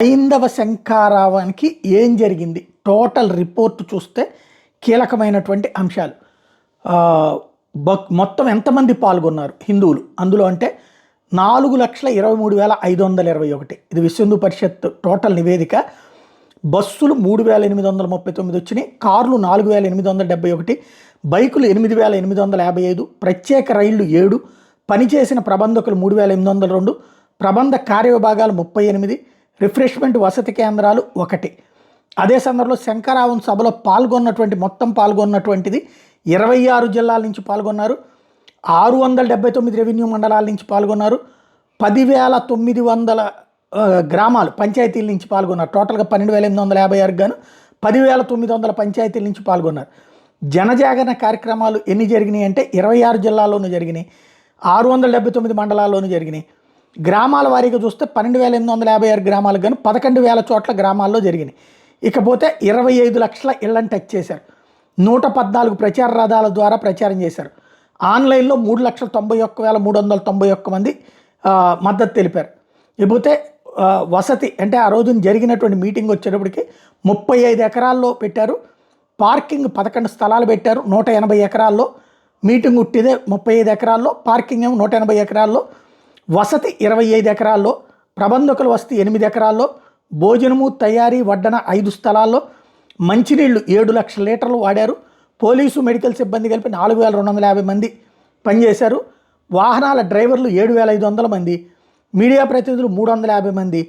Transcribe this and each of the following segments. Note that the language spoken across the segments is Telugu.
హైందవ శంఖారావానికి ఏం జరిగింది టోటల్ రిపోర్ట్ చూస్తే కీలకమైనటువంటి అంశాలు. మొత్తం ఎంతమంది పాల్గొన్నారు హిందువులు అందులో అంటే 4,23,521. ఇది విశ్వ హిందూ పరిషత్ టోటల్ నివేదిక. బస్సులు 3,839 వచ్చినాయి, కార్లు 4,871, బైకులు 8,855, ప్రత్యేక రైళ్లు 7, పనిచేసిన ప్రబంధకులు 3,802, ప్రబంధ కార్యవిభాగాలు 38, రిఫ్రెష్మెంట్ వసతి కేంద్రాలు 1. అదే సందర్భంలో శంకరావం సభలో మొత్తం పాల్గొన్నటువంటిది 26 జిల్లాల నుంచి పాల్గొన్నారు, 679 రెవెన్యూ మండలాల నుంచి పాల్గొన్నారు, 10,900 గ్రామాలు పంచాయతీల నుంచి పాల్గొన్నారు. టోటల్గా 12,856 గాను 10,900 పంచాయతీల నుంచి పాల్గొన్నారు. జనజాగరణ కార్యక్రమాలు ఎన్ని జరిగినాయి అంటే 26 జిల్లాల్లోనూ జరిగినాయి, 679 మండలాల్లోనూ జరిగినాయి. గ్రామాల వారీగా చూస్తే 12,856 గ్రామాలకు గాను 11,000 చోట్ల గ్రామాల్లో జరిగినాయి. ఇకపోతే 25 లక్షల ఇళ్లను టచ్ చేశారు, 114 ప్రచార రథాల ద్వారా ప్రచారం చేశారు. ఆన్లైన్లో 3,91,391 మంది మద్దతు తెలిపారు. ఇకపోతే వసతి అంటే ఆ రోజున జరిగినటువంటి మీటింగ్ వచ్చేటప్పటికి 35 ఎకరాల్లో పెట్టారు, పార్కింగ్ 11 స్థలాలు పెట్టారు. 180 ఎకరాల్లో మీటింగ్ ఉట్టిదే, 35 ఎకరాల్లో పార్కింగ్ ఏమో 180 ఎకరాల్లో, వసతి 25 ఎకరాల్లో, ప్రబంధకుల వసతి 8 ఎకరాల్లో, భోజనము తయారీ వడ్డన 5 స్థలాల్లో, మంచినీళ్లు 7 లక్షల లీటర్లు వాడారు. పోలీసు మెడికల్ సిబ్బంది కలిపి 4,250 మంది పనిచేశారు. వాహనాల డ్రైవర్లు 7,500 మంది, మీడియా ప్రతినిధులు 350 మంది,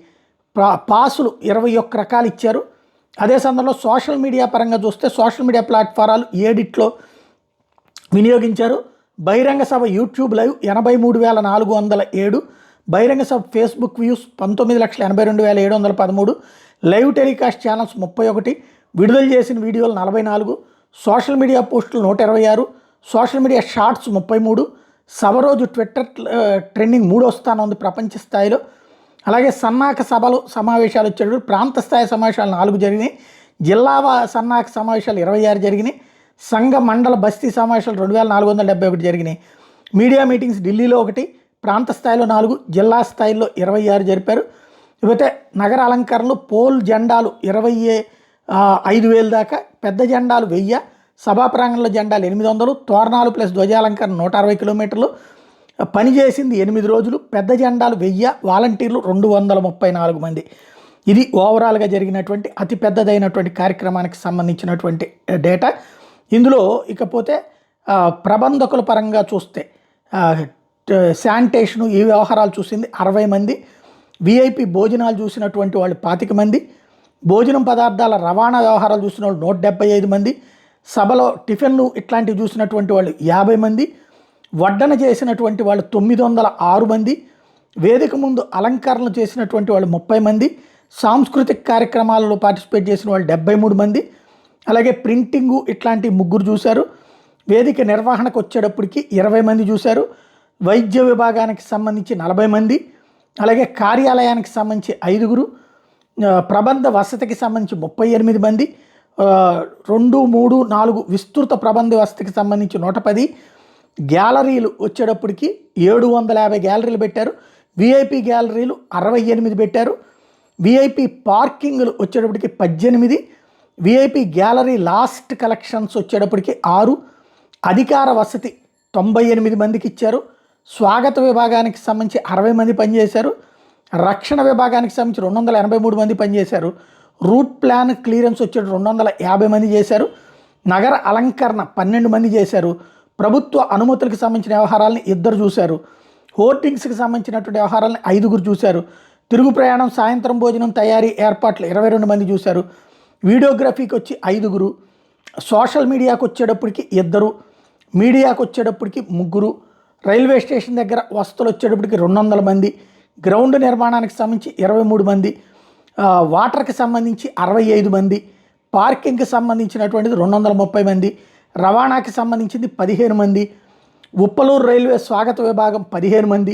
పాసులు 21 రకాలు ఇచ్చారు. అదే సందర్భంలో సోషల్ మీడియా పరంగా చూస్తే సోషల్ మీడియా ప్లాట్ఫారాలు 7 వినియోగించారు. బహిరంగ సభ యూట్యూబ్ లైవ్ 83,407, బహిరంగ సభ Facebook views 19,82,713, live telecast channels 31, విడుదల చేసిన వీడియోలు 44, సోషల్ మీడియా పోస్టులు 126, సోషల్ మీడియా షార్ట్స్ 33. సభ రోజు ట్విట్టర్ ట్రెండింగ్ 3వ స్థానం ఉంది ప్రపంచ స్థాయిలో. అలాగే సన్నాహక సభలు సమావేశాలు వచ్చేటప్పుడు ప్రాంత స్థాయి సమావేశాలు 4 జరిగినాయి, జిల్లా సన్నాహక సమావేశాలు 26 జరిగినాయి, సంఘ మండల బస్తీ సమావేశాలు 2,471 జరిగినాయి. మీడియా మీటింగ్స్ ఢిల్లీలో 1, ప్రాంత స్థాయిలో 4, జిల్లా స్థాయిలో 26 జరిపారు. ఇకపోతే నగర అలంకరణలు పోల్ జెండాలు 25,000 దాకా, పెద్ద జెండాలు 1000, సభా ప్రాంగణంలో జెండాలు 800, తోరణాలు ప్లస్ ధ్వజాలంకరణ 160 కిలోమీటర్లు, పనిచేసింది 8 రోజులు, పెద్ద జెండాలు 1000, వాలంటీర్లు 234 మంది. ఇది ఓవరాల్గా జరిగినటువంటి అతి పెద్దదైనటువంటి కార్యక్రమానికి సంబంధించినటువంటి డేటా. ఇందులో ఇకపోతే ప్రబంధకుల పరంగా చూస్తే శానిటేషను ఈ వ్యవహారాలు చూసింది 60 మంది, విఐపి భోజనాలు చూసినటువంటి వాళ్ళు 25 మంది, భోజనం పదార్థాల రవాణా వ్యవహారాలు చూసిన వాళ్ళు 175 మంది, సభలో టిఫిన్లు ఇట్లాంటివి చూసినటువంటి వాళ్ళు 50 మంది, వడ్డన చేసినటువంటి వాళ్ళు 906 మంది, వేదిక ముందు అలంకరణలు చేసినటువంటి వాళ్ళు 30 మంది, సాంస్కృతిక కార్యక్రమాలలో పార్టిసిపేట్ చేసిన వాళ్ళు 73 మంది, అలాగే ప్రింటింగు ఇట్లాంటి 3 చూశారు. వేదిక నిర్వహణకు వచ్చేటప్పటికి 20 మంది చూశారు. వైద్య విభాగానికి సంబంధించి 40 మంది, అలాగే కార్యాలయానికి సంబంధించి 5, ప్రబంధ వసతికి సంబంధించి 38 మంది, 2, 3, 4 విస్తృత ప్రబంధ వసతికి సంబంధించి 110, గ్యాలరీలు వచ్చేటప్పటికి 750 గ్యాలరీలు పెట్టారు. విఐపి గ్యాలరీలు 68 పెట్టారు. విఐపి పార్కింగ్లు వచ్చేటప్పటికి 18, విఐపి గ్యాలరీ లాస్ట్ కలెక్షన్స్ వచ్చేటప్పటికి 6, అధికార వసతి 98 మందికి ఇచ్చారు. స్వాగత విభాగానికి సంబంధించి 60 మంది పనిచేశారు. రక్షణ విభాగానికి సంబంధించి 283 మంది పనిచేశారు. రూట్ ప్లాన్ క్లియరెన్స్ వచ్చే 250 మంది చేశారు. నగర అలంకరణ 12 మంది చేశారు. ప్రభుత్వ అనుమతులకు సంబంధించిన వ్యవహారాలను 2 చూశారు. హోర్డింగ్స్కి సంబంధించినటువంటి వ్యవహారాలను 5 చూశారు. తిరుగు ప్రయాణం సాయంత్రం భోజనం తయారీ ఏర్పాట్లు 22 మంది చూశారు. వీడియోగ్రఫీకి వచ్చి 5, సోషల్ మీడియాకు వచ్చేటప్పటికి 2, మీడియాకు వచ్చేటప్పటికి 3, రైల్వే స్టేషన్ దగ్గర వసతులు వచ్చేటప్పటికి 200 మంది, గ్రౌండ్ నిర్మాణానికి సంబంధించి 23 మంది, వాటర్కి సంబంధించి 65 మంది, పార్కింగ్కి సంబంధించినటువంటిది 230 మంది, రవాణాకి సంబంధించింది 15 మంది, ఉప్పలూరు రైల్వే స్వాగత విభాగం 15 మంది,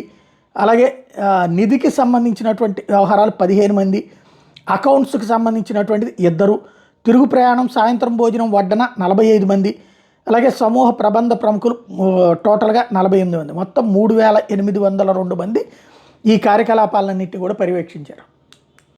అలాగే నిధికి సంబంధించినటువంటి వ్యవహారాలు 15 మంది, అకౌంట్స్కి సంబంధించినటువంటిది 2, తిరుగు ప్రయాణం సాయంత్రం భోజనం వడ్డన 45 మంది, అలాగే సమూహ ప్రబంధ ప్రముఖులు టోటల్గా 48 మంది, మొత్తం 3,802 మంది ఈ కార్యకలాపాలన్నింటినీ కూడా పర్యవేక్షించారు.